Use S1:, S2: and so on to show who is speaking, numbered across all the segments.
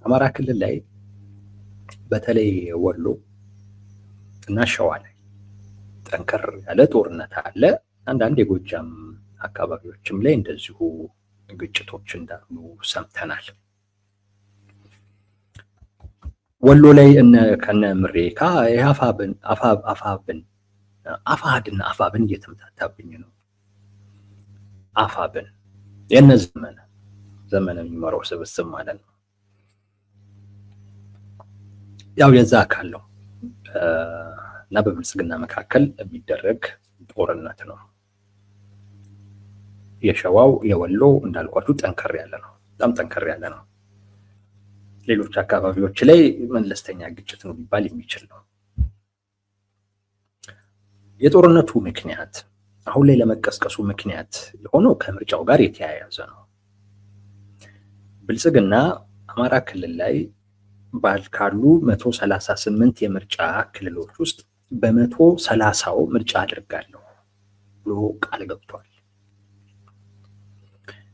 S1: አማራ ክልል ላይ በተለይ ወሎ እና ሸዋ ላይ ጠንከር ያለ ጦርነት አለ። አንዳንድ የጎጃም አካባቢዎችም ላይ እንደዚሁ ግጭቶች እንዳሉ ሰምተናል። ወሎ ላይ ከነ ምሬካ አፋሕድና አፋብን እየተመታታብኝ ነው። አፋብን የነ ዘመነ የሚመራው ስብስብ ማለት ነው። ያው የዛ አካል ነው እና በብልጽግና መካከል የሚደረግ ጦርነት ነው። የሸዋው የወሎ እንዳልኳችሁ ጠንከር ያለ ነው፣ በጣም ጠንከር ያለ ነው። ሌሎች አካባቢዎች ላይ መለስተኛ ግጭት ነው ሊባል የሚችል ነው። የጦርነቱ ምክንያት አሁን ላይ ለመቀስቀሱ ምክንያት የሆነው ከምርጫው ጋር የተያያዘ ነው። ብልጽግና አማራ ክልል ላይ ካሉ 138 የምርጫ ክልሎች ውስጥ በ130ው ምርጫ አድርጋለሁ ብሎ ቃል ገብቷል።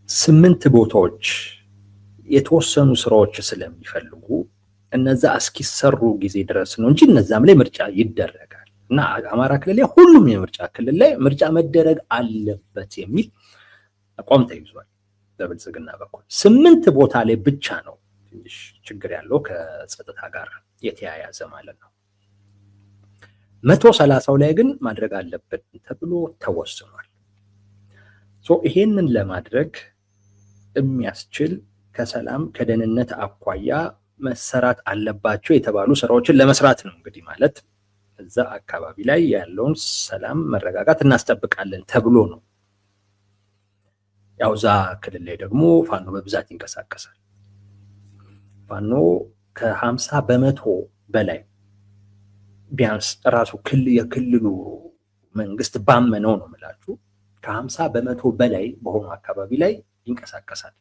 S1: 8 ቦታዎች የተወሰኑ ስራዎች ስለሚፈልጉ እነዛ እስኪሰሩ ጊዜ ድረስ ነው እንጂ እነዛም ላይ ምርጫ ይደረጋል እና አማራ ክልል ላይ ሁሉም የምርጫ ክልል ላይ ምርጫ መደረግ አለበት የሚል አቋም ተይዟል በብልጽግና በኩል። 8 ቦታ ላይ ብቻ ነው ትንሽ ችግር ያለው ከጸጥታ ጋር የተያያዘ ማለት ነው። 130ው ላይ ግን ማድረግ አለበት ተብሎ ተወስኗል። ይሄንን ለማድረግ የሚያስችል ከሰላም ከደህንነት አኳያ መሰራት አለባቸው የተባሉ ስራዎችን ለመስራት ነው እንግዲህ ማለት እዛ አካባቢ ላይ ያለውን ሰላም መረጋጋት እናስጠብቃለን ተብሎ ነው። ያው እዛ ክልል ላይ ደግሞ ፋኖ በብዛት ይንቀሳቀሳል። ፋኖ ከ50% በላይ ቢያንስ ራሱ የክልሉ መንግስት ባመነው ነው የምላችሁ ከ50% በላይ በሆኑ አካባቢ ላይ ይንቀሳቀሳል።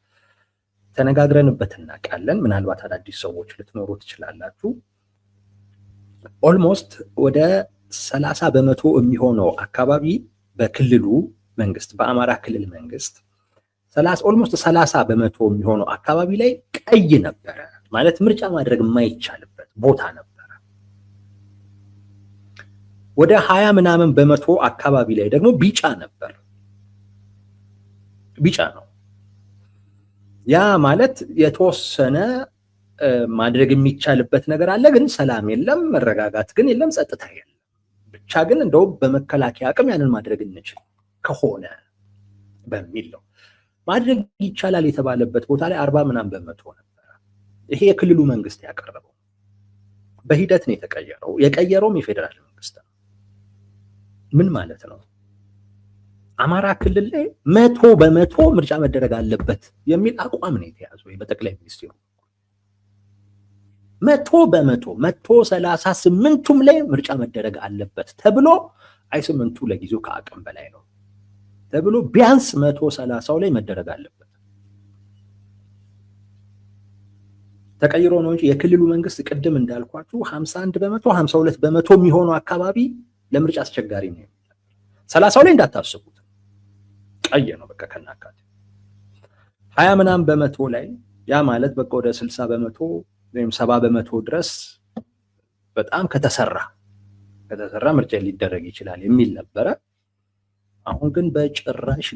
S1: ተነጋግረንበት እናውቃለን። ምናልባት አዳዲስ ሰዎች ልትኖሩ ትችላላችሁ። ኦልሞስት ወደ 30% የሚሆነው አካባቢ በክልሉ መንግስት በአማራ ክልል መንግስት ኦልሞስት 30% የሚሆነው አካባቢ ላይ ቀይ ነበረ ማለት ምርጫ ማድረግ የማይቻልበት ቦታ ነበረ። ወደ 20% አካባቢ ላይ ደግሞ ቢጫ ነበር። ቢጫ ነው። ያ ማለት የተወሰነ ማድረግ የሚቻልበት ነገር አለ፣ ግን ሰላም የለም፣ መረጋጋት ግን የለም፣ ጸጥታ የለም። ብቻ ግን እንደው በመከላከያ አቅም ያንን ማድረግ እንችል ከሆነ በሚል ነው። ማድረግ ይቻላል የተባለበት ቦታ ላይ 40% ነበረ። ይሄ የክልሉ መንግስት ያቀረበው በሂደት ነው የተቀየረው። የቀየረውም የፌዴራል መንግስት ነው። ምን ማለት ነው? አማራ ክልል ላይ 100% ምርጫ መደረግ አለበት የሚል አቋም ነው የተያዘው በጠቅላይ ሚኒስትሩ። 100% 138ቱም ላይ ምርጫ መደረግ አለበት ተብሎ 8ቱ ለጊዜው ከአቅም በላይ ነው ተብሎ ቢያንስ 130ው ላይ መደረግ አለበት ተቀይሮ ነው እንጂ የክልሉ መንግስት ቅድም እንዳልኳችሁ 51% 52% የሚሆነው አካባቢ ለምርጫ አስቸጋሪ ነው። 30ው ላይ እንዳታስቡት ቀይ ነው በቃ ከናካቴ 20% ላይ ያ ማለት በቃ ወደ 60% ወይም 70% ድረስ በጣም ከተሰራ ምርጫ ሊደረግ ይችላል የሚል ነበረ። አሁን ግን በጭራሽ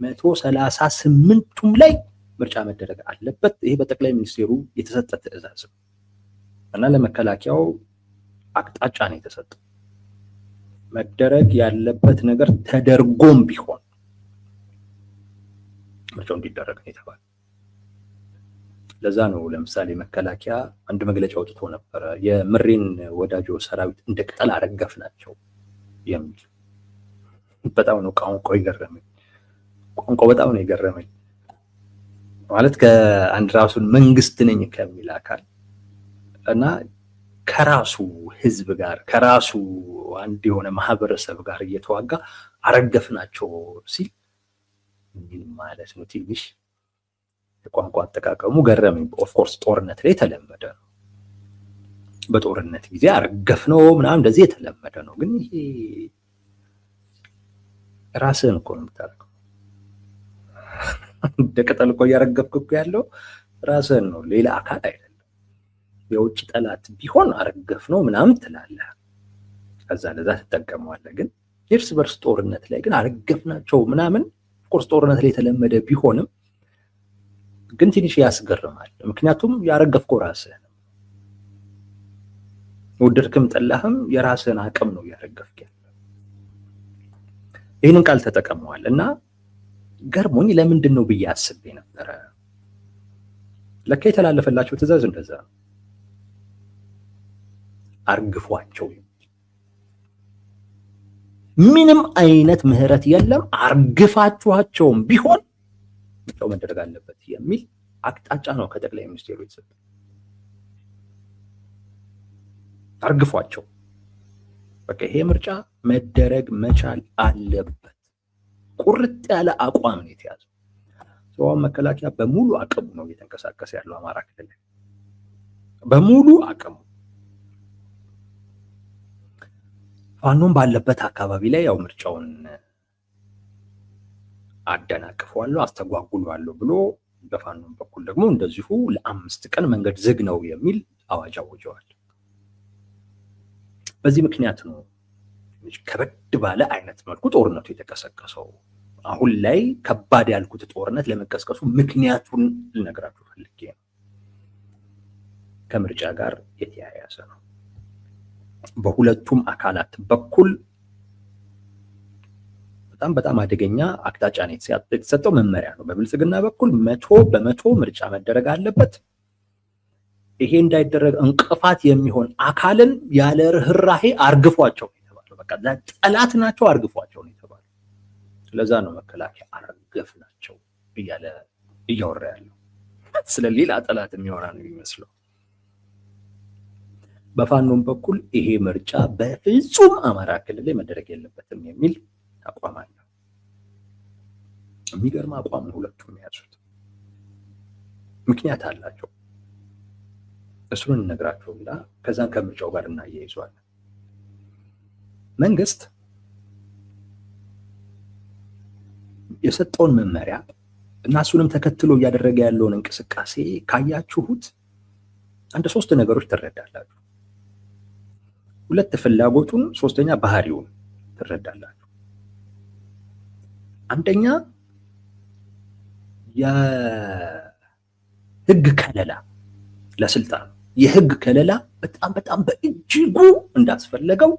S1: 138ቱም ላይ ምርጫ መደረግ አለበት። ይሄ በጠቅላይ ሚኒስትሩ የተሰጠ ትዕዛዝ እና ለመከላከያው አቅጣጫ ነው የተሰጠው። መደረግ ያለበት ነገር ተደርጎም ቢሆን ምርጫው እንዲደረግ ነው የተባለው። ለዛ ነው ለምሳሌ መከላከያ አንድ መግለጫ አውጥቶ ነበረ የምሬን ወዳጆ ሰራዊት እንደ ቅጠል አረገፍናቸው የሚል። በጣም ነው ቋንቋው የገረመኝ ማለት ከአንድ ራሱን መንግስት ነኝ ከሚል አካል እና ከራሱ ህዝብ ጋር ከራሱ አንድ የሆነ ማህበረሰብ ጋር እየተዋጋ አረገፍናቸው ሲል ምን ማለት ነው? ትንሽ የቋንቋ አጠቃቀሙ ገረመኝ። ኦፍ ኮርስ ጦርነት ላይ የተለመደ ነው። በጦርነት ጊዜ አረገፍነው ምናምን እንደዚህ የተለመደ ነው። ግን ይሄ ራስህን እኮ ነው የምታደርገው። እንደ ቅጠል እኮ እያረገፍክ እኮ ያለው ራስህን ነው፣ ሌላ አካል አይደለም። የውጭ ጠላት ቢሆን አረገፍ ነው ምናምን ትላለህ፣ ከዛ ለዛ ትጠቀመዋለህ። ግን የእርስ በርስ ጦርነት ላይ ግን አረገፍናቸው ምናምን ቁርስ ጦርነት ላይ የተለመደ ቢሆንም ግን ትንሽ ያስገርማል። ምክንያቱም ያረገፍከው ራስህ ነው። ወደድክም ጠላህም የራስህን አቅም ነው ያረገፍክ ያለው። ይህንን ቃል ተጠቀመዋል እና ገርሞኝ ለምንድን ነው ብዬ አስቤ ነበረ። ለካ የተላለፈላቸው ትእዛዝ እንደዛ ነው። አርግፏቸው፣ ምንም አይነት ምህረት የለም፣ አርግፋችኋቸውም ቢሆን ሰው መደረግ አለበት የሚል አቅጣጫ ነው ከጠቅላይ ሚኒስቴሩ የተሰጠ። አርግፏቸው፣ በቃ ይሄ ምርጫ መደረግ መቻል አለበት። ቁርጥ ያለ አቋም ነው የተያዘው። ሰው መከላከያ በሙሉ አቅሙ ነው እየተንቀሳቀሰ ያለው አማራ ክልል በሙሉ አቅሙ። ፋኖም ባለበት አካባቢ ላይ ያው ምርጫውን አደናቅፈዋለሁ አስተጓጉለዋለሁ ብሎ በፋኖም በኩል ደግሞ እንደዚሁ ለ5 ቀን መንገድ ዝግ ነው የሚል አዋጅ አውጀዋል። በዚህ ምክንያት ነው ከበድ ባለ አይነት መልኩ ጦርነቱ የተቀሰቀሰው። አሁን ላይ ከባድ ያልኩት ጦርነት ለመቀስቀሱ ምክንያቱን ልነግራችሁ ፈልጌ ነው። ከምርጫ ጋር የተያያዘ ነው። በሁለቱም አካላት በኩል በጣም አደገኛ አቅጣጫ ነው የተሰጠው፣ መመሪያ ነው። በብልጽግና በኩል 100% ምርጫ መደረግ አለበት። ይሄ እንዳይደረግ እንቅፋት የሚሆን አካልን ያለ ርህራሄ አርግፏቸው ነው የተባለው። በቃ ጠላት ናቸው፣ አርግፏቸው ነው የተባለው። ስለዛ ነው መከላከያ አርገፍ ናቸው እያለ እያወራ ያለው። ስለሌላ ጠላት የሚሆና ነው የሚመስለው። በፋኖም በኩል ይሄ ምርጫ በፍጹም አማራ ክልል ላይ መደረግ የለበትም የሚል አቋም አለ። የሚገርም አቋም ነው ሁለቱም የያዙት። ምክንያት አላቸው። እሱን እንነግራቸውና ከዛን ከምርጫው ጋር እናያይዘዋለን። መንግስት የሰጠውን መመሪያ እና እሱንም ተከትሎ እያደረገ ያለውን እንቅስቃሴ ካያችሁት 3 ነገሮች ትረዳላችሁ። 2 ፍላጎቱን፣ 3ኛ ባህሪውን ትረዳላችሁ። አንደኛ የህግ ከለላ ለስልጣን የህግ ከለላ በጣም በእጅጉ እንዳስፈለገው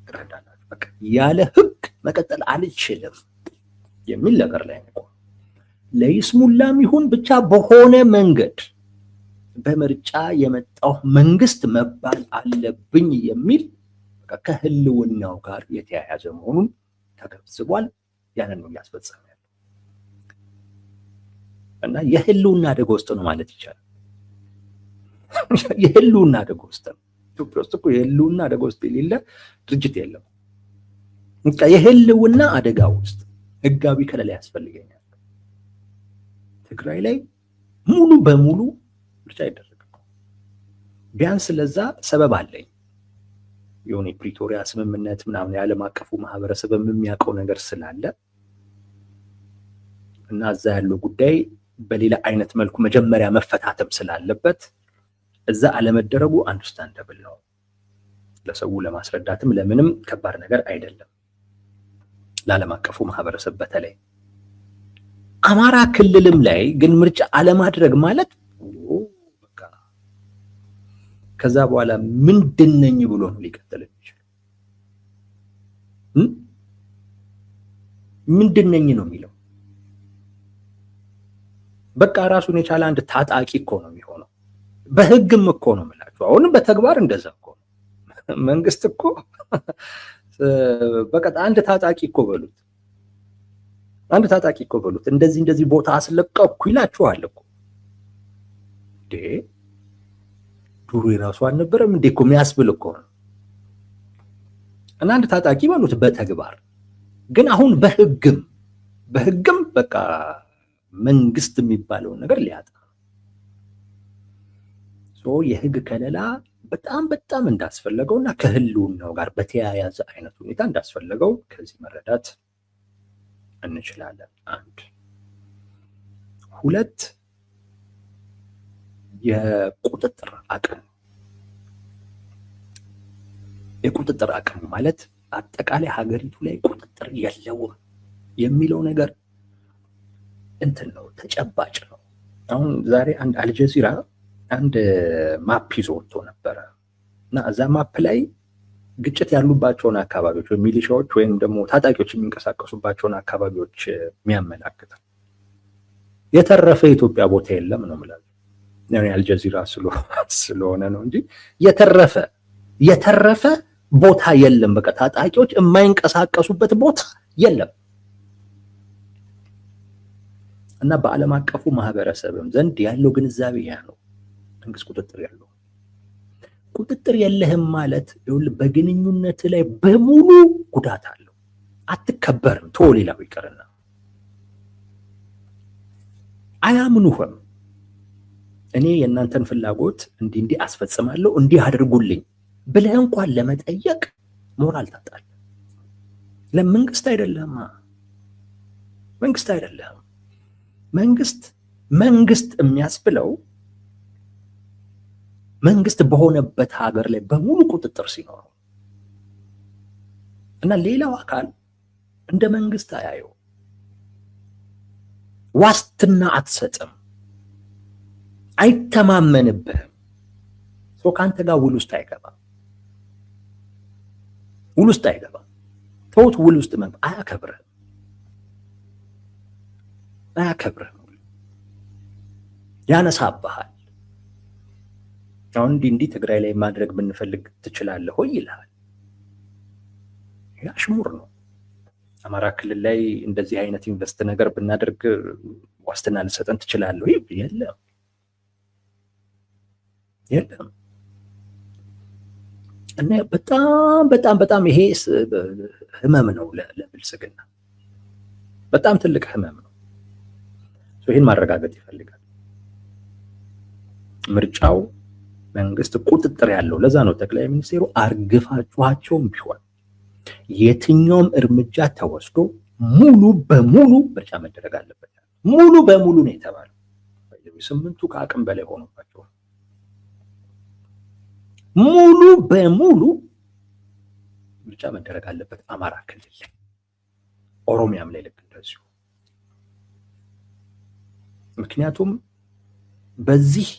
S1: ትረዳላችሁ። በቃ ያለ ህግ መቀጠል አልችልም የሚል ነገር ላይ ነው። ለይስሙላም ይሁን ብቻ በሆነ መንገድ በምርጫ የመጣው መንግስት መባል አለብኝ የሚል ከህልውናው ጋር የተያያዘ መሆኑን ተገንዝቧል። ያንን ነው እያስፈጸመ ያለው እና የህልውና አደጋ ውስጥ ነው ማለት ይቻላል። የህልውና አደጋ ውስጥ ነው። ኢትዮጵያ ውስጥ እኮ የህልውና አደጋ ውስጥ የሌለ ድርጅት የለም። የህልውና አደጋ ውስጥ ህጋዊ ከለላ ያስፈልገኛል። ትግራይ ላይ ሙሉ በሙሉ ምርጫ አይደረግም። ቢያንስ ለዛ ሰበብ አለኝ። የሆነ የፕሪቶሪያ ስምምነት ምናምን የዓለም አቀፉ ማህበረሰብ የሚያውቀው ነገር ስላለ እና እዛ ያለው ጉዳይ በሌላ አይነት መልኩ መጀመሪያ መፈታተም ስላለበት እዛ አለመደረጉ አንደርስታንደብል ነው። ለሰው ለማስረዳትም ለምንም ከባድ ነገር አይደለም። ለዓለም አቀፉ ማህበረሰብ በተለይ አማራ ክልልም ላይ ግን ምርጫ አለማድረግ ማለት በቃ ከዛ በኋላ ምንድነኝ ብሎ ነው ሊቀጥል የሚችለው? ምንድነኝ ነው የሚለው? በቃ ራሱን የቻለ አንድ ታጣቂ እኮ ነው የሚሆነው። በህግም እኮ ነው የምላችሁ። አሁንም በተግባር እንደዛ እኮ ነው። መንግስት እኮ በቃ አንድ ታጣቂ እኮ በሉት፣ አንድ ታጣቂ እኮ በሉት። እንደዚህ ቦታ አስለቀቅኩ ይላችኋል እኮ። ዱሮ የራሱ አልነበረም እንዴ እኮ የሚያስብል እኮ ነው። እና አንድ ታጣቂ በሉት በተግባር ግን አሁን በህግም በቃ መንግስት የሚባለውን ነገር ሊያጣ የህግ ከለላ በጣም እንዳስፈለገውና ከህልውናው ጋር በተያያዘ አይነት ሁኔታ እንዳስፈለገው ከዚህ መረዳት እንችላለን። 1 2 የቁጥጥር አቅም ማለት አጠቃላይ ሀገሪቱ ላይ ቁጥጥር የለውም የሚለው ነገር እንትን ነው፣ ተጨባጭ ነው። አሁን ዛሬ አንድ አልጀዚራ አንድ ማፕ ይዞ ወጥቶ ነበረ እና እዛ ማፕ ላይ ግጭት ያሉባቸውን አካባቢዎች ወይም ሚሊሻዎች ወይም ደግሞ ታጣቂዎች የሚንቀሳቀሱባቸውን አካባቢዎች የሚያመላክታል። የተረፈ የኢትዮጵያ ቦታ የለም ነው የምላለው። አልጀዚራ ስለሆነ ነው እንጂ የተረፈ ቦታ የለም። በቃ ታጣቂዎች የማይንቀሳቀሱበት ቦታ የለም። እና በዓለም አቀፉ ማህበረሰብም ዘንድ ያለው ግንዛቤ ያ ነው። መንግስት ቁጥጥር የለህም ማለት በግንኙነት ላይ በሙሉ ጉዳት አለው። አትከበርም። ሌላው ይቀርና አያምኑህም። እኔ የእናንተን ፍላጎት እንዲህ አስፈጽማለሁ እንዲህ አድርጉልኝ ብለህ እንኳን ለመጠየቅ ሞራል ታጣለህ። ለመንግስት አይደለም። መንግስት የሚያስብለው መንግስት በሆነበት ሀገር ላይ በሙሉ ቁጥጥር ሲኖረው እና ሌላው አካል እንደ መንግስት አያየው። ዋስትና አትሰጥም፣ አይተማመንብህም። ከአንተ ጋር ውል ውስጥ አይገባም። ተውት፣ ውል ውስጥ አያከብርህም። ያነሳብሃል። አሁን እንዲህ ትግራይ ላይ ማድረግ ብንፈልግ ትችላለህ ሆይ ይልሃል። አሽሙር ነው። አማራ ክልል ላይ እንደዚህ አይነት ኢንቨስት ነገር ብናደርግ ዋስትና ልሰጠን ትችላለህ ወይ? የለም። እና በጣም ይሄ ህመም ነው ለብልጽግና፣ በጣም ትልቅ ህመም ነው። ይህን ማረጋገጥ ይፈልጋል። ምርጫው መንግስት ቁጥጥር ያለው። ለዛ ነው ጠቅላይ ሚኒስትሩ አርግፋችኋቸውም ቢሆን የትኛውም እርምጃ ተወስዶ ሙሉ በሙሉ ምርጫ መደረግ አለበት። ሙሉ በሙሉ ነው የተባለው። 8ቱ ከአቅም በላይ ሆኖባቸው ሙሉ በሙሉ ምርጫ መደረግ አለበት። አማራ ክልል ላይ፣ ኦሮሚያም ላይ ልክ እንደዚሁ። ምክንያቱም በዚህ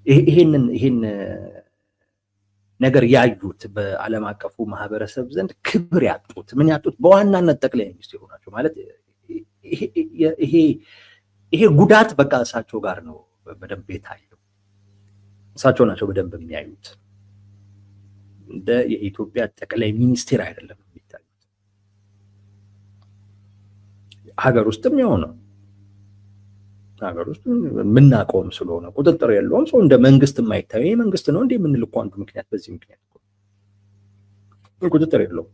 S1: ይሄን ነገር ያዩት በዓለም አቀፉ ማህበረሰብ ዘንድ ክብር ያጡት በዋናነት ጠቅላይ ሚኒስትሩ ናቸው። ማለት ይሄ ጉዳት በቃ እሳቸው ጋር ነው በደንብ የታየው። እሳቸው ናቸው በደንብ የሚያዩት። እንደ የኢትዮጵያ ጠቅላይ ሚኒስትር አይደለም የሚታዩት። ሀገር ውስጥም የሆነው ሀገር ውስጥ የምናውቀውም ስለሆነ ቁጥጥር የለውም። ሰው እንደ መንግስት የማይታየው ይሄ መንግስት ነው እንዴ የምንል እኮ አንዱ ምክንያት በዚህ ምክንያት ቁጥጥር የለውም።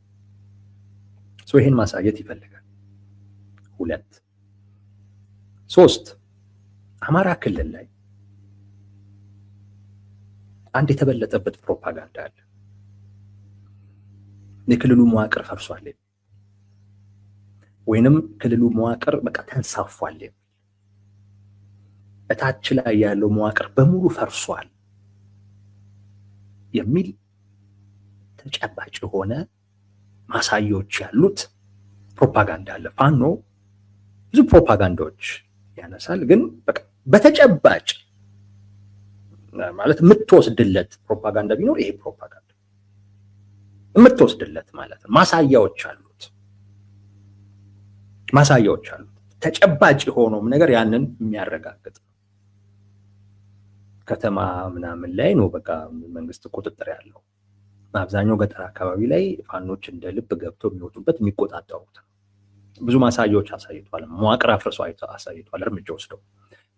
S1: ሰው ይሄን ማሳየት ይፈልጋል። 2 3 አማራ ክልል ላይ አንድ የተበለጠበት ፕሮፓጋንዳ አለ። የክልሉ መዋቅር ፈርሷል ወይንም ክልሉ መዋቅር በቃ ተንሳፏል፣ እታች ላይ ያለው መዋቅር በሙሉ ፈርሷል የሚል ተጨባጭ የሆነ ማሳያዎች ያሉት ፕሮፓጋንዳ አለ። ፋኖ ብዙ ፕሮፓጋንዳዎች ያነሳል፣ ግን በቃ በተጨባጭ ማለት የምትወስድለት ፕሮፓጋንዳ ቢኖር ይሄ ፕሮፓጋንዳ የምትወስድለት ማለት ነው። ማሳያዎች አሉት። ተጨባጭ የሆነውም ነገር ያንን የሚያረጋግጥ ነው። ከተማ ምናምን ላይ ነው በቃ መንግስት ቁጥጥር ያለው። አብዛኛው ገጠር አካባቢ ላይ ፋኖች እንደ ልብ ገብተው የሚወጡበት የሚቆጣጠሩት ብዙ ማሳያዎች አሳይቷል። መዋቅር አፍርሶ አሳይቷል። እርምጃ ወስደው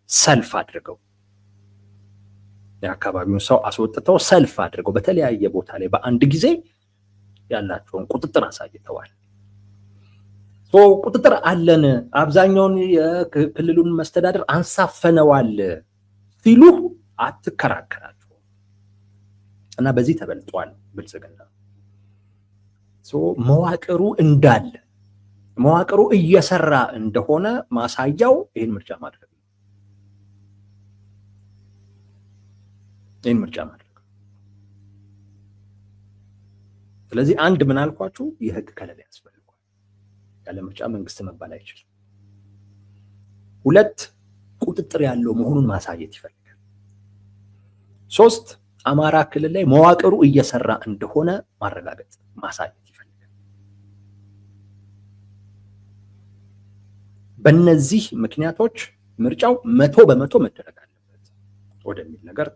S1: ሰልፍ አድርገው የአካባቢውን ሰው አስወጥተው ሰልፍ አድርገው በተለያየ ቦታ ላይ በአንድ ጊዜ ያላቸውን ቁጥጥር አሳይተዋል። ቁጥጥር አለን፣ አብዛኛውን የክልሉን መስተዳድር አንሳፈነዋል ሲሉ አትከራከራቸው እና በዚህ ተበልጧል ብልጽግና። መዋቅሩ እንዳለ መዋቅሩ እየሰራ እንደሆነ ማሳያው ይህን ምርጫ ማድረግ ነው። ይህን ምርጫ ማድረግ። ስለዚህ አንድ ምን አልኳችሁ? የህግ ከለላ ያስፈልጋል። ያለ ምርጫ መንግስት መባል አይችልም። ሁለት ቁጥጥር ያለው መሆኑን ማሳየት ይፈልጋል። ሶስት አማራ ክልል ላይ መዋቅሩ እየሰራ እንደሆነ ማረጋገጥ ማሳየት ይፈልጋል። በእነዚህ ምክንያቶች ምርጫው 100% መደረግ አለበት ወደሚል ነገር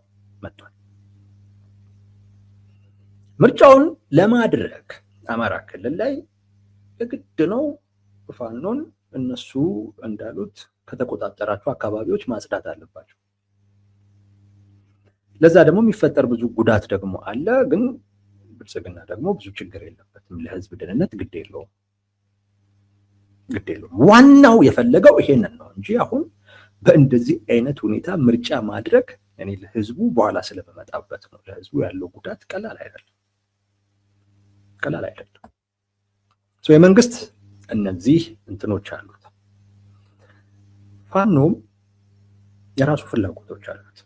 S1: መጥቷል። ምርጫውን ለማድረግ አማራ ክልል ላይ በግድ ነው ፋኖን እነሱ እንዳሉት ከተቆጣጠራቸው አካባቢዎች ማጽዳት አለባቸው። ለዛ ደግሞ የሚፈጠር ብዙ ጉዳት ደግሞ አለ። ግን ብልጽግና ደግሞ ብዙ ችግር የለበትም። ለህዝብ ደህንነት ግድ የለውም። ዋናው የፈለገው ይሄንን ነው እንጂ አሁን በእንደዚህ አይነት ሁኔታ ምርጫ ማድረግ እኔ ለህዝቡ በኋላ ስለመጣበት ነው። ለህዝቡ ያለው ጉዳት ቀላል አይደለም። የመንግስት እነዚህ እንትኖች አሉት። ፋኖም የራሱ ፍላጎቶች አሉት።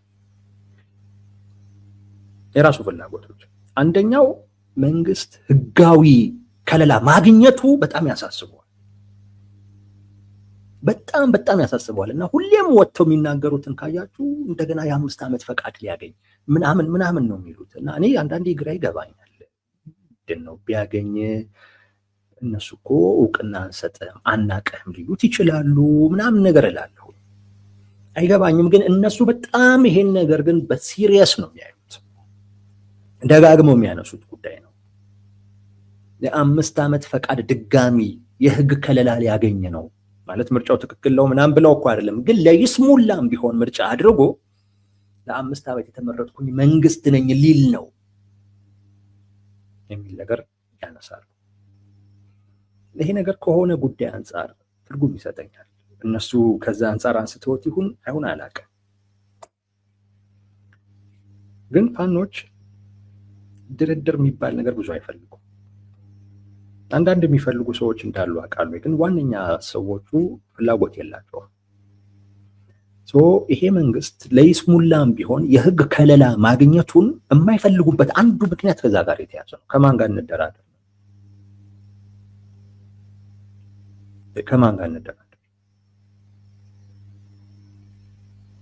S1: አንደኛው መንግስት ህጋዊ ከለላ ማግኘቱ በጣም ያሳስበዋል። በጣም ያሳስበዋል እና ሁሌም ወጥተው የሚናገሩትን ካያችሁ እንደገና የ5 ዓመት ፈቃድ ሊያገኝ ምናምን ነው የሚሉት እና እኔ አንዳንዴ ግራ ይገባኛል። ነው ቢያገኝ እነሱ እኮ እውቅና አንሰጥም አናቀህም ሊሉት ይችላሉ ምናምን ነገር እላለሁ። አይገባኝም። ግን እነሱ በጣም ይሄን ነገር ግን በሲሪየስ ነው የሚያዩት። ደጋግመው የሚያነሱት ጉዳይ ነው። የ5 ዓመት ፈቃድ ድጋሚ የህግ ከለላ ሊያገኝ ነው ማለት ምርጫው ትክክል ነው ምናምን ብለው እኮ አይደለም። ግን ለይስሙላም ቢሆን ምርጫ አድርጎ ለ5 ዓመት የተመረጥኩኝ መንግስት ነኝ ሊል ነው የሚል ነገር ያነሳሉ። ይሄ ነገር ከሆነ ጉዳይ አንጻር ትርጉም ይሰጠኛል። እነሱ ከዛ አንጻር አንስተውት ይሁን አይሁን አላውቅም። ግን ፋኖች ድርድር የሚባል ነገር ብዙ አይፈልጉም። አንዳንድ የሚፈልጉ ሰዎች እንዳሉ አውቃለሁ። ግን ዋነኛ ሰዎቹ ፍላጎት የላቸውም። ይሄ መንግስት ለይስሙላም ቢሆን የህግ ከለላ ማግኘቱን የማይፈልጉበት አንዱ ምክንያት ከዛ ጋር የተያዘ ነው። ከማን ጋር እንደራደር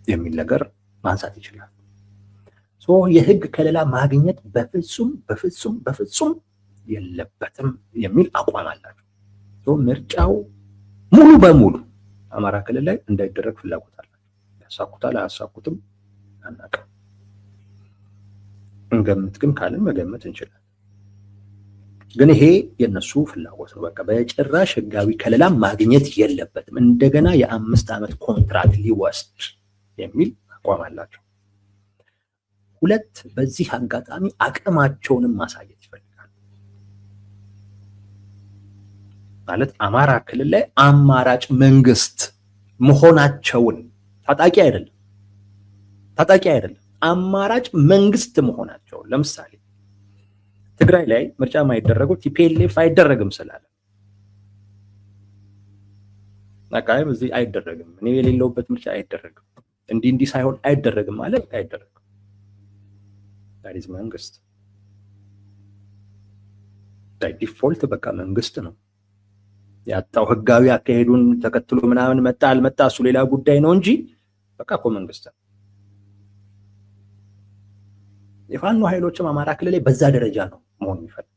S1: የሚል ነገር ማንሳት ይችላል። የህግ ከለላ ማግኘት በፍጹም የለበትም የሚል አቋም አላቸው። ምርጫው ሙሉ በሙሉ አማራ ክልል ላይ እንዳይደረግ ፍላጎት አላቸው። ያሳኩታል አያሳኩትም አናውቅም። እንገምት ግን ካልን መገመት እንችላለን። ግን ይሄ የነሱ ፍላጎት ነው። በቃ በጭራሽ ህጋዊ ከለላ ማግኘት የለበትም፣ እንደገና የ5 ዓመት ኮንትራት ሊወስድ የሚል አቋም አላቸው። ሁለት በዚህ አጋጣሚ አቅማቸውንም ማሳየት ይፈልጋሉ። ማለት አማራ ክልል ላይ አማራጭ መንግስት መሆናቸውን ታጣቂ አይደለም አማራጭ መንግስት መሆናቸውን። ለምሳሌ ትግራይ ላይ ምርጫ ማይደረገው ቲፒኤልኤፍ አይደረግም ስላለ አቃይ በዚህ አይደረግም፣ እኔ የሌለውበት ምርጫ አይደረግም፣ እንዲህ ሳይሆን አይደረግም ማለት አይደረግም። ታዲያ መንግስት ዲፎልት በቃ መንግስት ነው ያጣው። ህጋዊ አካሄዱን ተከትሎ ምናምን መጣ አልመጣ እሱ ሌላ ጉዳይ ነው እንጂ በቃ እኮ መንግስት ነው። የፋኖ ኃይሎችም አማራ ክልል ላይ በዛ ደረጃ ነው መሆን የሚፈልጉት።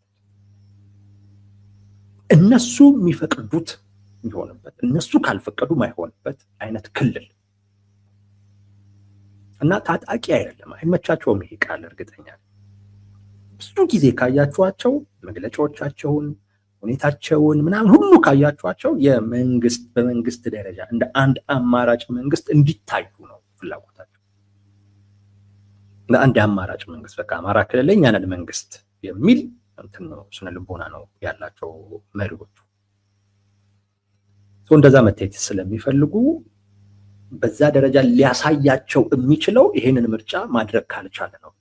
S1: እነሱ የሚፈቅዱት የሚሆንበት፣ እነሱ ካልፈቀዱ ማይሆንበት አይነት ክልል እና ታጣቂ አይደለም። አይመቻቸውም ይሄ ቃል እርግጠኛ። ብዙ ጊዜ ካያችኋቸው መግለጫዎቻቸውን ሁኔታቸውን ምናምን ሁሉ ካያችኋቸው የመንግስት በመንግስት ደረጃ እንደ አንድ አማራጭ መንግስት እንዲታዩ ነው ፍላጎታቸው። ለአንድ አማራጭ መንግስት በቃ አማራ ክልል ላይ እኛ ነን መንግስት የሚል እንትን ነው፣ ስነ ልቦና ነው ያላቸው መሪዎቹ። እንደዛ መታየት ስለሚፈልጉ በዛ ደረጃ ሊያሳያቸው የሚችለው ይሄንን ምርጫ ማድረግ ካልቻለ ነው።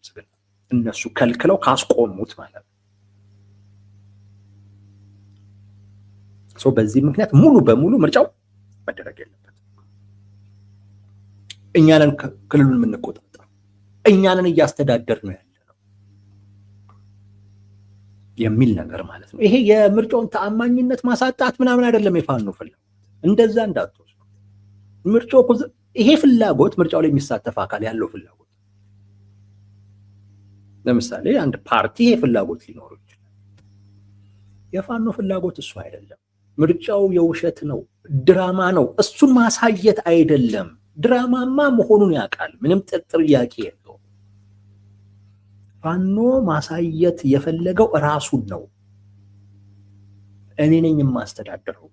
S1: እነሱ ከልክለው ካስቆሙት ማለት ነው። በዚህ ምክንያት ሙሉ በሙሉ ምርጫው መደረግ የለበትም። እኛ ነን ክልሉን የምንቆጣጠረው፣ እኛንን እያስተዳደር ነው ያለነው የሚል ነገር ማለት ነው። ይሄ የምርጫውን ተአማኝነት ማሳጣት ምናምን አይደለም የፋኖ ፍላጎት፣ እንደዛ እንዳትወስዱ። ምርጫው ይሄ ፍላጎት ምርጫው ላይ የሚሳተፍ አካል ያለው ፍላጎት፣ ለምሳሌ አንድ ፓርቲ ይሄ ፍላጎት ሊኖረው ይችላል። የፋኖ ፍላጎት እሱ አይደለም። ምርጫው የውሸት ነው፣ ድራማ ነው፣ እሱን ማሳየት አይደለም። ድራማማ መሆኑን ያውቃል፣ ምንም ጥያቄ የለውም። ፋኖ ማሳየት የፈለገው ራሱን ነው። እኔ ነኝ የማስተዳድረው፣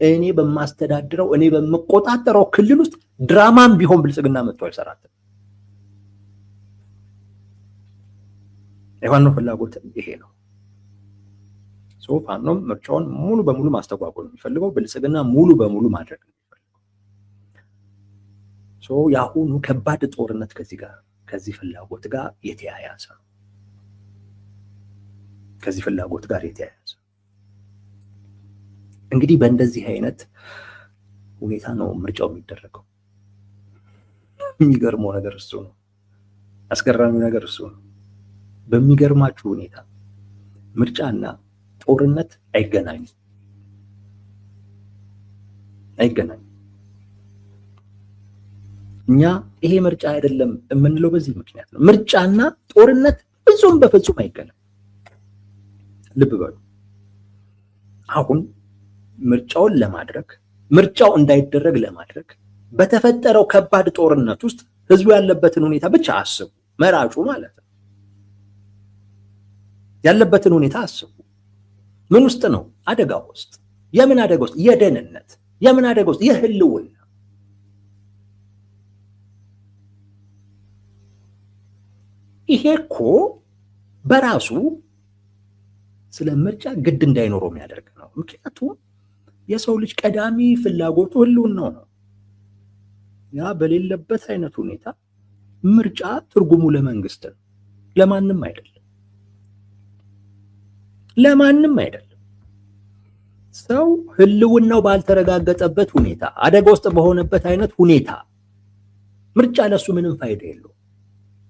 S1: እኔ በማስተዳድረው እኔ በመቆጣጠረው ክልል ውስጥ ድራማም ቢሆን ብልጽግና መጥቶ አይሰራትም። የፋኖ ፍላጎት ይሄ ነው። ፋኖም ምርጫውን ሙሉ በሙሉ ማስተጓጎል የሚፈልገው፣ ብልጽግና ሙሉ በሙሉ ማድረግ ነው የሚፈልገው። የአሁኑ ከባድ ጦርነት ከዚህ ፍላጎት ጋር የተያያዘ ነው። ከዚህ ፍላጎት ጋር የተያያዘ እንግዲህ በእንደዚህ አይነት ሁኔታ ነው ምርጫው የሚደረገው። የሚገርመው ነገር እሱ ነው። አስገራሚው ነገር እሱ ነው። በሚገርማችሁ ሁኔታ ምርጫና ጦርነት አይገናኙም። እኛ ይሄ ምርጫ አይደለም የምንለው በዚህ ምክንያት ነው። ምርጫና ጦርነት በፍጹም አይገናኙም። ልብ በሉ። አሁን ምርጫውን ለማድረግ ምርጫው እንዳይደረግ ለማድረግ በተፈጠረው ከባድ ጦርነት ውስጥ ህዝቡ ያለበትን ሁኔታ ብቻ አስቡ። መራጩ ማለት ነው ያለበትን ሁኔታ አስቡ። ምን ውስጥ ነው? አደጋ ውስጥ። የምን አደጋ ውስጥ? የደህንነት። የምን አደጋ ውስጥ? የህልውና። ይሄ እኮ በራሱ ስለ ምርጫ ግድ እንዳይኖረው የሚያደርግ ነው። ምክንያቱም የሰው ልጅ ቀዳሚ ፍላጎቱ ህልውናው ነው። ያ በሌለበት አይነት ሁኔታ ምርጫ ትርጉሙ ለመንግስት ነው፣ ለማንም አይደለም። ለማንም አይደለም። ሰው ህልውናው ባልተረጋገጠበት ሁኔታ፣ አደጋ ውስጥ በሆነበት አይነት ሁኔታ ምርጫ ለሱ ምንም ፋይዳ የለውም።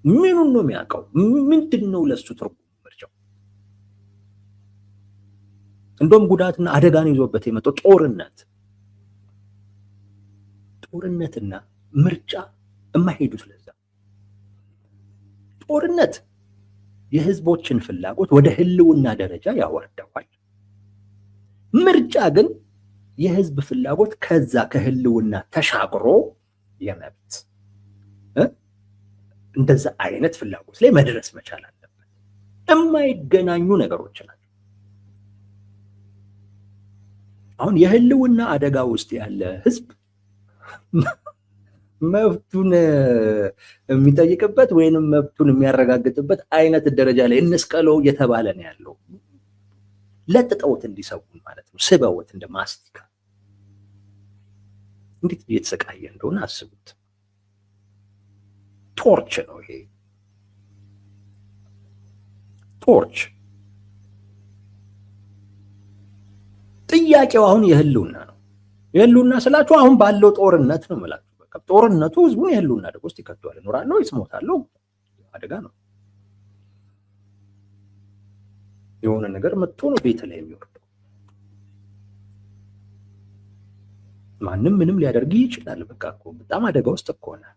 S1: ምኑን ነው የሚያውቀው? ምንድነው ለሱ ትርጉም ምርጫው? እንደውም ጉዳትና አደጋን ይዞበት የመጣው ጦርነትና ምርጫ የማይሄዱ። ስለዛ ጦርነት የህዝቦችን ፍላጎት ወደ ህልውና ደረጃ ያወርደዋል። ምርጫ ግን የህዝብ ፍላጎት ከዛ ከህልውና ተሻግሮ የመብት እንደዛ አይነት ፍላጎት ላይ መድረስ መቻል አለበት። የማይገናኙ ነገሮች ናቸው። አሁን የህልውና አደጋ ውስጥ ያለ ህዝብ መብቱን የሚጠይቅበት ወይንም መብቱን የሚያረጋግጥበት አይነት ደረጃ ላይ እንስቀለው እየተባለ ነው ያለው። ለጥጠውት እንዲሰውን ማለት ነው፣ ስበውት እንደ ማስቲካ። እንዴት እየተሰቃየ እንደሆነ አስቡት። ቶርች ነው ይሄ፣ ቶርች። ጥያቄው አሁን የህልውና ነው። የህልውና ስላችሁ አሁን ባለው ጦርነት ነው የምላችሁ። ጦርነቱ ህዝቡን የህልውና አደጋ ውስጥ ይከተዋል። እኖራለሁ ወይስ እሞታለሁ አደጋ ነው። የሆነ ነገር መጥቶ ነው ቤት ላይ የሚወርደው። ማንም ምንም ሊያደርግ ይችላል። በቃ እኮ በጣም አደጋ ውስጥ እኮ ነው።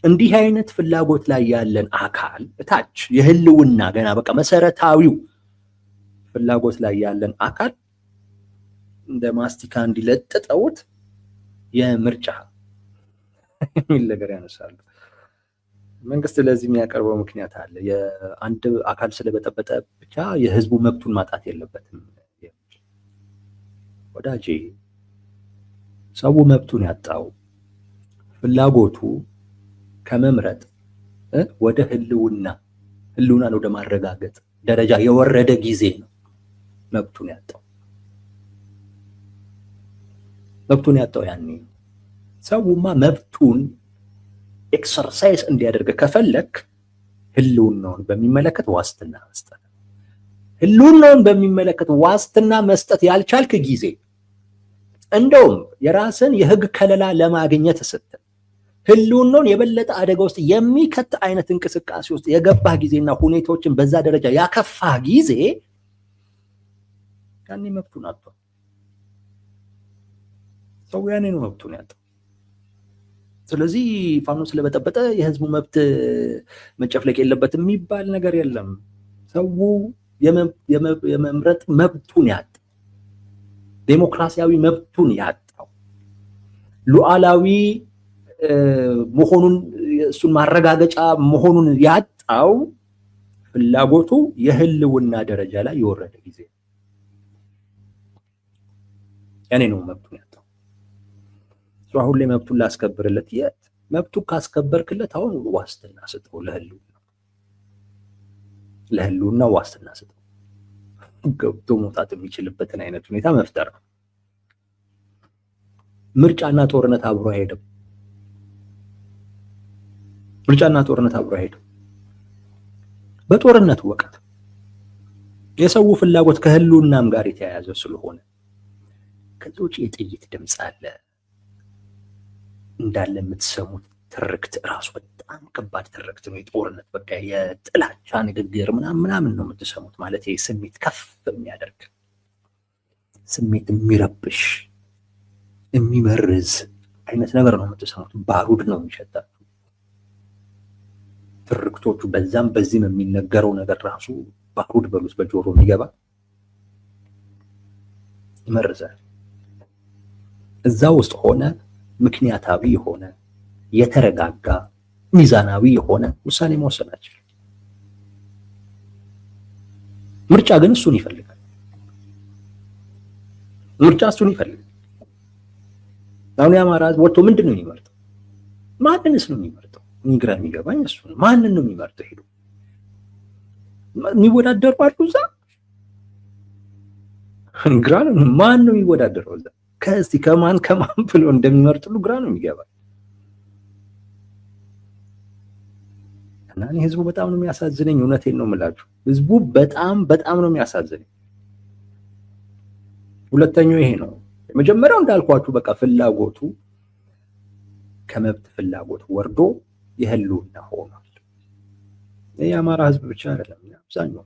S1: እንዲህ አይነት ፍላጎት ላይ ያለን አካል እታች የህልውና ገና በቃ መሰረታዊው ፍላጎት ላይ ያለን አካል እንደ ማስቲካ እንዲለጥጠውት የምርጫ የሚል ነገር ያነሳሉ። መንግስት ለዚህ የሚያቀርበው ምክንያት አለ። የአንድ አካል ስለበጠበጠ ብቻ የህዝቡ መብቱን ማጣት የለበትም። ወዳጄ፣ ሰው መብቱን ያጣው ፍላጎቱ ከመምረጥ ወደ ህልውናን ወደ ማረጋገጥ ደረጃ የወረደ ጊዜ ነው መብቱን ያጣው ያኔ። ሰውማ መብቱን ኤክሰርሳይዝ እንዲያደርግ ከፈለክ ህልውናውን በሚመለከት ዋስትና መስጠት። ህልውናውን በሚመለከት ዋስትና መስጠት ያልቻልክ ጊዜ እንደውም የራስን የህግ ከለላ ለማግኘት ስትል ህልውናውን የበለጠ አደጋ ውስጥ የሚከት አይነት እንቅስቃሴ ውስጥ የገባህ ጊዜና ሁኔታዎችን በዛ ደረጃ ያከፋህ ጊዜ ያኔ መብቱን አጥቷል። ሰው ያኔ ነው መብቱን ያጣው። ስለዚህ ፋኖ ስለበጠበጠ የህዝቡ መብት መጨፍለቅ የለበትም የሚባል ነገር የለም። ሰው የመምረጥ መብቱን ያጣው፣ ዴሞክራሲያዊ መብቱን ያጣው፣ ሉዓላዊ መሆኑን እሱን ማረጋገጫ መሆኑን ያጣው ፍላጎቱ የህልውና ደረጃ ላይ የወረደ ጊዜ ያኔ ነው መብቱን ያጣው። አሁን ላይ መብቱን ላስከብርለት፣ የት መብቱ ካስከበርክለት አሁን ዋስትና ስጠው፣ ለህልውና ዋስትና ስጠው። ገብቶ መውጣት የሚችልበትን አይነት ሁኔታ መፍጠር ነው። ምርጫና ጦርነት አብሮ አይሄድም። ምርጫና ጦርነት አብሮ አይሄድም። በጦርነቱ ወቅት የሰው ፍላጎት ከህልውናም ጋር የተያያዘ ስለሆነ ከዚህ ውጭ የጥይት ድምፅ አለ እንዳለ የምትሰሙት ትርክት እራሱ በጣም ከባድ ትርክት ነው። የጦርነት በቃ የጥላቻ ንግግር ምናምን ነው የምትሰሙት። ማለት ስሜት ከፍ የሚያደርግ ስሜት የሚረብሽ የሚመርዝ አይነት ነገር ነው የምትሰሙት። ባሩድ ነው የሚሸታችሁ ትርክቶቹ። በዛም በዚህም የሚነገረው ነገር ራሱ ባሩድ በሉት በጆሮ የሚገባ ይመርዛል። እዛ ውስጥ ሆነ ምክንያታዊ የሆነ የተረጋጋ ሚዛናዊ የሆነ ውሳኔ መወሰን አችል። ምርጫ ግን እሱን ይፈልጋል። ምርጫ እሱን ይፈልጋል። አሁን የአማራ ህዝብ ወጥቶ ምንድን ነው የሚመርጠው? ማንንስ ነው የሚመርጠው? ግራ የሚገባኝ እሱ ነው። ማንን ነው የሚመርጠው? ሄዱ የሚወዳደሩ አሉ እዛ ግራ ነው። ማን ነው የሚወዳደረው እዛ? ከዚህ ከማን ብሎ እንደሚመርጥሉ ግራ ነው የሚገባኝ። እና እኔ ህዝቡ በጣም ነው የሚያሳዝነኝ። እውነቴን ነው የምላችሁ፣ ህዝቡ በጣም ነው የሚያሳዝነኝ። ሁለተኛው ይሄ ነው። የመጀመሪያው እንዳልኳችሁ በቃ ፍላጎቱ ከመብት ፍላጎት ወርዶ የህልውና ሆኗል። የአማራ ህዝብ ብቻ አይደለም፣ አብዛኛው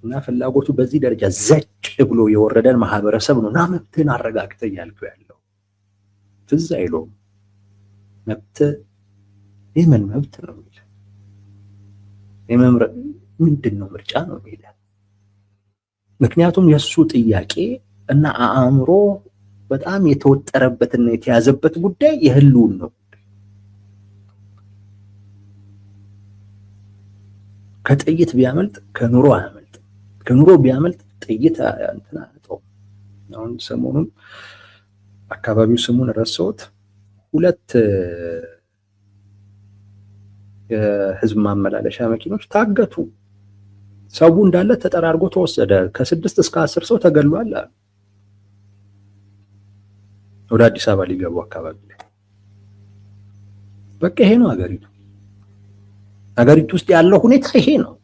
S1: እና ፍላጎቱ በዚህ ደረጃ ዘጭ ብሎ የወረደን ማህበረሰብ ነው። እና መብትን አረጋግጠ እያልኩ ያለው ትዝ አይለውም። መብት የምን መብት ነው የሚል የመምረጥ ምንድን ነው ምርጫ ነው የሚል። ምክንያቱም የእሱ ጥያቄ እና አእምሮ በጣም የተወጠረበትና የተያዘበት ጉዳይ የህልውን ነው። ከጥይት ቢያመልጥ ከኑሮ አያመልጥ፣ ከኑሮ ቢያመልጥ ጥይት እንትና አጣው። አሁን ሰሞኑን አካባቢው ስሙን ረሳሁት፣ ሁለት የህዝብ ማመላለሻ መኪኖች ታገቱ። ሰው እንዳለ ተጠራርጎ ተወሰደ። ከ6 እስከ 10 ሰው ተገሏል አሉ። ወደ አዲስ አበባ ሊገቡ አካባቢ ላይ በቃ ይሄ ነው ሀገሪቱ ውስጥ ያለው ሁኔታ ይሄ ነው።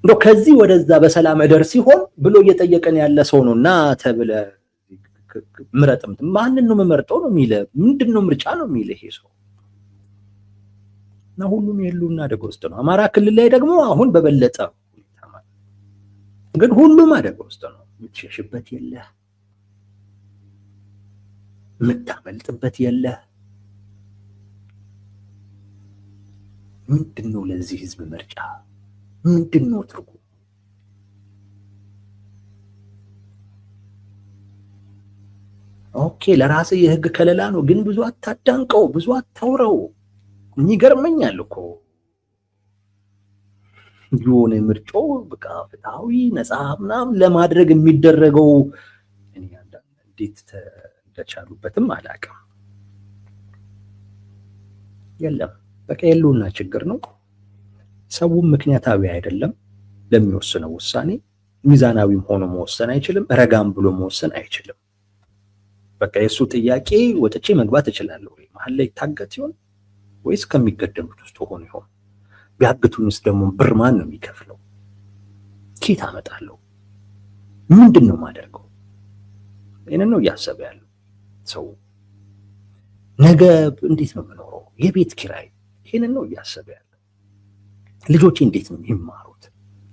S1: እንደው ከዚህ ወደዛ በሰላም እደር ሲሆን ብሎ እየጠየቀን ያለ ሰው ነው እና ተብለ ምረጥም ማንን ነው የምመርጠው ነው የሚለ። ምንድነው ምርጫ ነው የሚለ ይሄ ሰው። እና ሁሉም የህልውና አደጋ ውስጥ ነው። አማራ ክልል ላይ ደግሞ አሁን በበለጠ ሁኔታ ማለት ግን ሁሉም አደጋ ውስጥ ነው። የምትሸሽበት የለህ፣ የምታመልጥበት የለህ። ምንድነው ለዚህ ህዝብ ምርጫ? ምንድነው ትርጉም? ኦኬ ለራስህ የህግ ከለላ ነው፣ ግን ብዙ አታዳንቀው፣ ብዙ አታውረው። ይገርመኛል እኮ የሆነ ምርጫው በቃ ፍትሃዊ ነፃ ምናምን ለማድረግ የሚደረገው እኔ እንዴት እንደቻሉበትም አላውቅም። የለም በቃ የህልውና ችግር ነው። ሰውም ምክንያታዊ አይደለም ለሚወስነው ውሳኔ። ሚዛናዊም ሆኖ መወሰን አይችልም፣ ረጋም ብሎ መወሰን አይችልም። በቃ የሱ ጥያቄ ወጥቼ መግባት እችላለሁ ወይ? መሀል ላይ ታገት ይሆን ወይስ ከሚገደሉት ውስጥ ሆኖ ይሆን? ቢያግቱንስ ደግሞ ብር ማን ነው የሚከፍለው? ኬት አመጣለሁ? ምንድን ነው ማደርገው? ይሄንን ነው እያሰበ ያለው። ሰው ነገ እንዴት ነው የምኖረው? የቤት ኪራይ፣ ይህንን ነው እያሰበ ያለው። ልጆቼ እንዴት ነው የሚማሩት?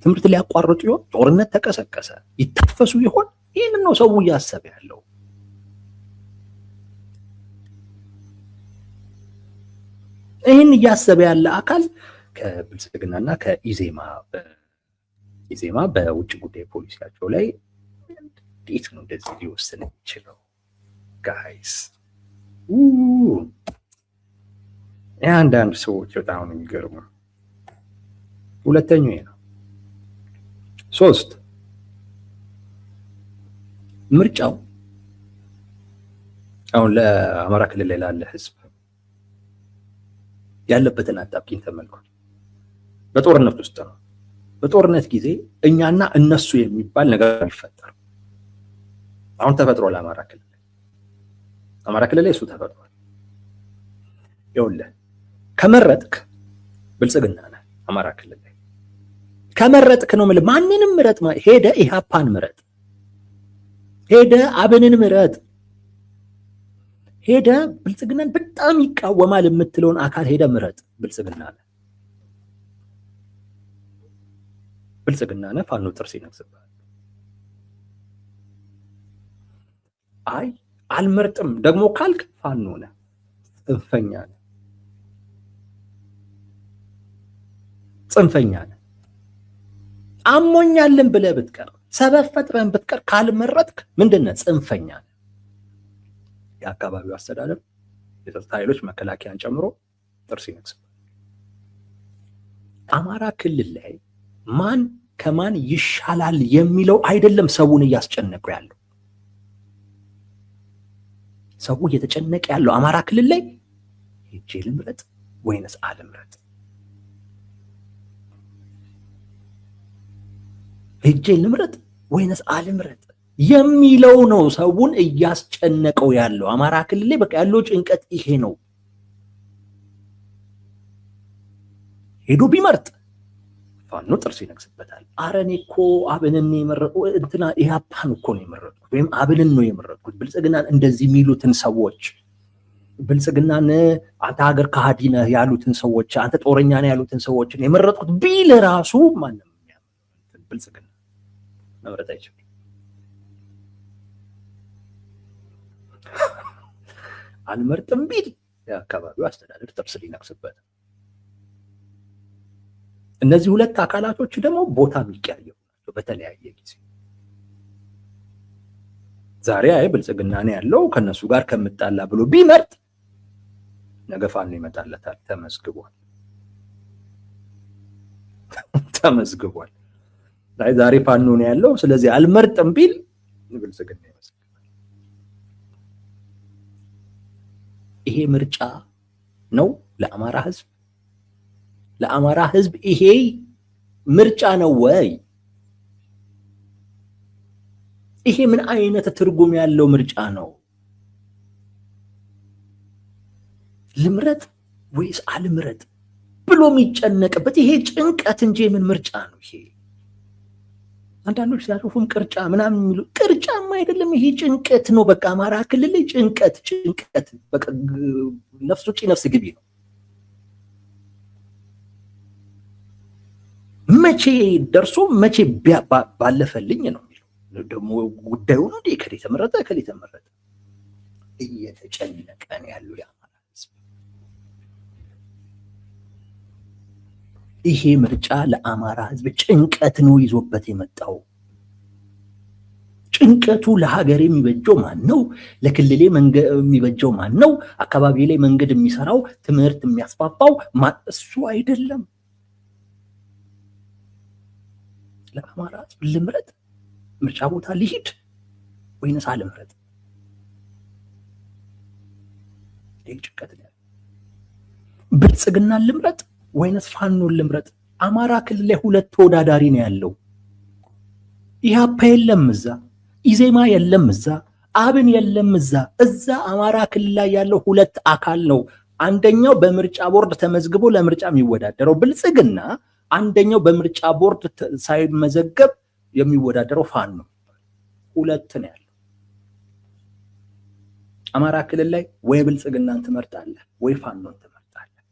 S1: ትምህርት ሊያቋርጡ ይሆን? ጦርነት ተቀሰቀሰ፣ ይታፈሱ ይሆን? ይህንን ነው ሰው እያሰበ ያለው። ይህን እያሰበ ያለ አካል ከብልጽግናና ከኢዜማ በውጭ ጉዳይ ፖሊሲያቸው ላይ እንዴት ነው እንደዚህ ሊወስን የሚችለው? ጋይስ የአንዳንድ ሰዎች በጣም ነው የሚገርሙ። ሁለተኛው ነው። 3 ምርጫው አሁን ለአማራ ክልል ላይ ላለ ህዝብ ያለበትን አጣብቂኝ ተመልከቱ። በጦርነት ውስጥ ነው። በጦርነት ጊዜ እኛና እነሱ የሚባል ነገር ይፈጠር። አሁን ተፈጥሯል። አማራ ክልል ላይ እሱ ተፈጥሯል። ይኸውልህ ከመረጥክ ብልጽግና ነህ። አማራ ክልል ላይ ከመረጥክ ነው የምልህ። ማንንም ምረጥ፣ ሄደ ኢህአፓን ምረጥ፣ ሄደ አብንን ምረጥ፣ ሄደ ብልጽግናን በጣም ይቃወማል የምትለውን አካል ሄደ ምረጥ። ብልጽግና ነህ፣ ፋኖ ጥርስ ይነክስብሃል። አይ አልመርጥም ደግሞ ካልክ ፋኖ ነህ፣ ጽንፈኛ ነህ። አሞኛልን ብለህ ብትቀር፣ ሰበብ ፈጥረን ብትቀር፣ ካልመረጥክ ምንድነህ? ጽንፈኛ ነህ። የአካባቢው አስተዳደር የጸጥታ ኃይሎች መከላከያን ጨምሮ ጥርስ ይነክስብሃል። አማራ ክልል ላይ ማን ከማን ይሻላል የሚለው አይደለም ሰውን እያስጨነቁ ያለው። ሰው እየተጨነቀ ያለው አማራ ክልል ላይ ሄጄ ልምረጥ ወይንስ አልምረጥ? ሄጄ ልምረጥ ወይንስ አልምረጥ የሚለው ነው ሰውን እያስጨነቀው ያለው። አማራ ክልል ላይ በቃ ያለው ጭንቀት ይሄ ነው። ሄዶ ቢመርጥ ፋኖ ጥርስ ይነክስበታል። አረ እኔ እኮ አብንን የመረጥኩት እንትና ኢህአፓን እኮ ነው የመረጥኩት ወይም አብንን ነው የመረጥኩት። ብልጽግናን እንደዚህ የሚሉትን ሰዎች፣ ብልጽግናን አንተ ሀገር ከሃዲ ነህ ያሉትን ሰዎች፣ አንተ ጦረኛ ነህ ያሉትን ሰዎችን የመረጥኩት ቢል ራሱ ማንም ብልጽግና መምረጥ አይችልም። አልመርጥም ቢል የአካባቢው አስተዳደር ጥርስ ሊነክስበት። እነዚህ ሁለት አካላቶች ደግሞ ቦታ የሚቀያየሩ ናቸው በተለያየ ጊዜ። ዛሬ አይ ብልጽግና ነው ያለው ከነሱ ጋር ከምጣላ ብሎ ቢመርጥ ነገ ፋኖ ይመጣለታል። ተመዝግቧል። ዛሬ ፋኖ ነው ያለው ስለዚህ አልመርጥም ቢል ብልጽግና ይመስል። ይሄ ምርጫ ነው ለአማራ ህዝብ? ለአማራ ህዝብ ይሄ ምርጫ ነው ወይ? ይሄ ምን አይነት ትርጉም ያለው ምርጫ ነው? ልምረጥ ወይስ አልምረጥ ብሎ የሚጨነቅበት ይሄ ጭንቀት እንጂ ምን ምርጫ ነው ይሄ? አንዳንዶች ሲያሾፉም ቅርጫ ምናምን የሚሉ ቅርጫማ አይደለም፣ ይሄ ጭንቀት ነው። በቃ አማራ ክልል ላይ ጭንቀት በቃ ነፍስ ውጪ ነፍስ ግቢ ነው። መቼ ደርሶ መቼ ባለፈልኝ ነው የሚለው ደግሞ ጉዳዩ ነው። ከሌ ተመረጠ እየተጨነቀ ነው ያለው የአማራ ህዝብ። ይሄ ምርጫ ለአማራ ህዝብ ጭንቀት ነው ይዞበት የመጣው። ጭንቀቱ ለሀገር የሚበጀው ማን ነው? ለክልሌ የሚበጀው ማን ነው? አካባቢ ላይ መንገድ የሚሰራው ትምህርት የሚያስፋፋው እሱ አይደለም። ለአማራ ህዝብ ልምረጥ፣ ምርጫ ቦታ ልሂድ ወይንስ አልምረጥ? ይሄ ጭንቀት ነው። ብልጽግናን ልምረጥ ወይንስ ፋኖን ልምረጥ? አማራ ክልል ላይ ሁለት ተወዳዳሪ ነው ያለው። ኢህአፓ የለም እዛ፣ ኢዜማ የለም እዛ፣ አብን የለም እዛ። እዛ አማራ ክልል ላይ ያለው ሁለት አካል ነው። አንደኛው በምርጫ ቦርድ ተመዝግቦ ለምርጫ የሚወዳደረው ብልጽግና፣ አንደኛው በምርጫ ቦርድ ሳይመዘገብ የሚወዳደረው ፋኖ ነው። ሁለት ነው ያለው። አማራ ክልል ላይ ወይ ብልጽግናን ትመርጣለህ ወይ ፋኖን ትመርጣለህ።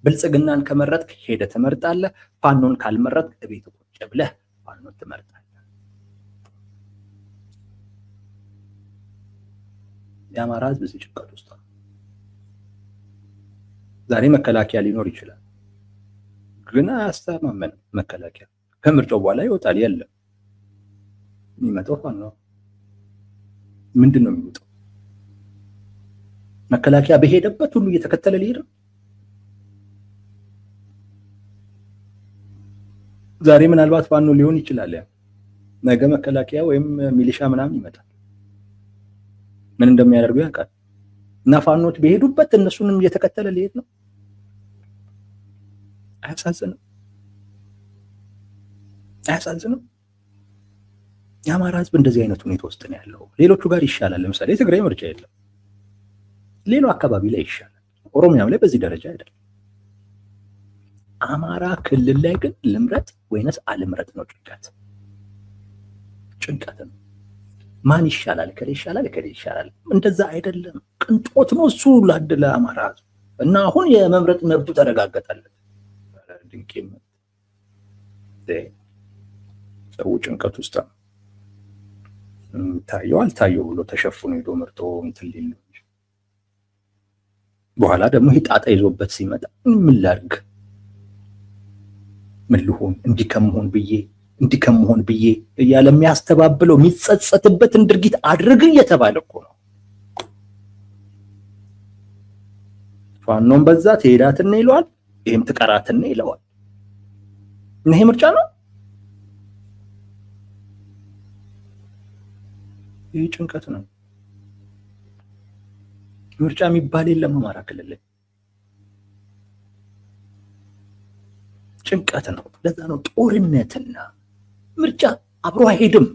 S1: ብልጽግናን ከመረጥክ ሄደህ ትመርጣለህ። ፋኖን ካልመረጥክ እቤት ቁጭ ብለህ ፋኖን ትመርጣለህ። የአማራ ህዝብ እዚህ ጭንቀት ውስጥ ነው። ዛሬ መከላከያ ሊኖር ይችላል፣ ግን አያስተማመንም። መከላከያ ከምርጫው በኋላ ይወጣል። የለም የሚመጣው ፋኖ ነው። ምንድን ነው የሚወጣው? መከላከያ በሄደበት ሁሉ እየተከተለ ሊሄድ ነው። ዛሬ ምናልባት ፋኖ ሊሆን ይችላል፣ ነገ መከላከያ ወይም ሚሊሻ ምናምን ይመጣል። ምን እንደሚያደርጉ ያውቃል። እና ፋኖች በሄዱበት እነሱንም እየተከተለ ሊሄድ ነው። አያሳዝንም? አያሳዝንም? የአማራ ህዝብ እንደዚህ አይነት ሁኔታ ውስጥ ነው ያለው። ሌሎቹ ጋር ይሻላል። ለምሳሌ የትግራይ ምርጫ የለም፣ ሌላው አካባቢ ላይ ይሻላል። ኦሮሚያም ላይ በዚህ ደረጃ አይደለም። አማራ ክልል ላይ ግን ልምረጥ ወይንስ አልምረጥ ነው ጭንቀት። ጭንቀት ነው። ማን ይሻላል? ከሌ ይሻላል፣ ከሌ ይሻላል። እንደዛ አይደለም። ቅንጦት ነው እሱ ላደለ አማራ ህዝብ። እና አሁን የመምረጥ መብቱ ተረጋገጠለት። ድንቄም ሰው ጭንቀት ውስጥ ነው። ታየው አልታየው ብሎ ተሸፍኖ ሄዶ መርጦ እንትን ሊል ነው። በኋላ ደግሞ ይሄ ጣጣ ይዞበት ሲመጣ ምን ላድርግ፣ ምን ልሆን፣ እንዲህ ከመሆን ብዬ እያለ የሚያስተባብለው የሚጸጸትበትን ድርጊት አድርግ እየተባለ እኮ ነው። ፋኖን በዛ ትሄዳትና ይለዋል፣ ይሄም ትቀራትና ይለዋል። ይሄ ምርጫ ነው። ይሄ ጭንቀት ነው። ምርጫ የሚባል የለም አማራ ክልል ላይ። ጭንቀት ነው። ለዛ ነው ጦርነትና ምርጫ አብሮ አይሄድም።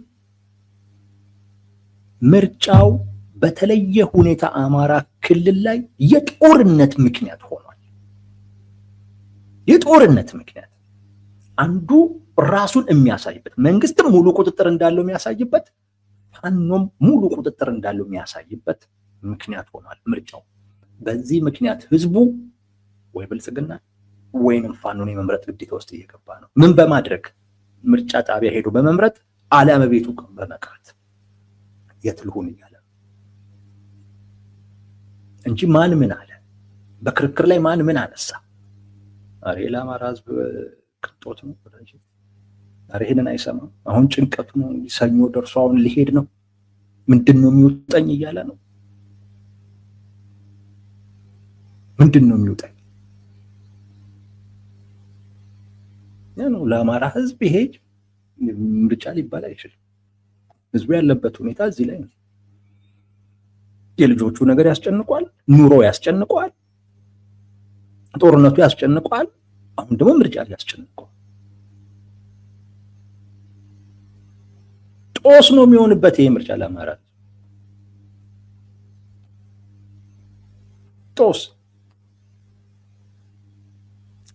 S1: ምርጫው በተለየ ሁኔታ አማራ ክልል ላይ የጦርነት ምክንያት ሆኗል። የጦርነት ምክንያት አንዱ ራሱን የሚያሳይበት፣ መንግስትም ሙሉ ቁጥጥር እንዳለው የሚያሳይበት፣ ፋኖም ሙሉ ቁጥጥር እንዳለው የሚያሳይበት ምክንያት ሆኗል ምርጫው። በዚህ ምክንያት ህዝቡ ወይ ብልጽግና ወይንም ፋኖን የመምረጥ ግዴታ ውስጥ እየገባ ነው። ምን በማድረግ? ምርጫ ጣቢያ ሄዶ በመምረጥ አሊያም ቤቱ በመቅረት የት ልሁን እያለ እንጂ ማን ምን አለ? በክርክር ላይ ማን ምን አነሳ? አሬ ለአማራ ህዝብ ቅንጦት ነው። አሬ ይሄንን አይሰማም። አሁን ጭንቀቱ ነው። ሰኞ ደርሶ አሁን ሊሄድ ነው። ምንድን ነው የሚውጠኝ እያለ ነው። ምንድን ነው የሚውጠኝ? ያ ነው ለአማራ ህዝብ። ይሄ ምርጫ ሊባል አይችልም። ህዝቡ ያለበት ሁኔታ እዚህ ላይ ነው። የልጆቹ ነገር ያስጨንቋል፣ ኑሮ ያስጨንቋል፣ ጦርነቱ ያስጨንቋል። አሁን ደግሞ ምርጫ ያስጨንቋል። ጦስ ነው የሚሆንበት ይሄ ምርጫ ለአማራ ጦስ።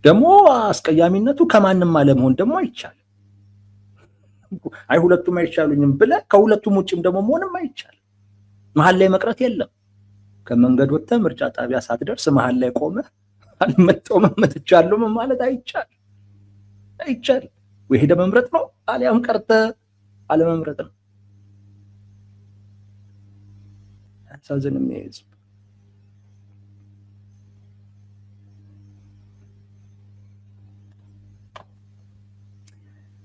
S1: ደግሞ አስቀያሚነቱ ከማንም አለመሆን ደግሞ አይቻልም። አይ ሁለቱም አይቻሉኝም ብለህ ከሁለቱም ውጭም ደግሞ መሆንም አይቻልም። መሀል ላይ መቅረት የለም። ከመንገድ ወጥተህ ምርጫ ጣቢያ ሳትደርስ መሀል ላይ ቆመህ አልመጣሁም መጥቻለሁ ማለት አይቻልም። አይቻልም። ወይ ሄደህ መምረጥ ነው አሊያም ቀርተህ አለመምረጥ ነው። አሳዝንም ህዝብ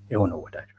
S1: የሆነው ወዳጅ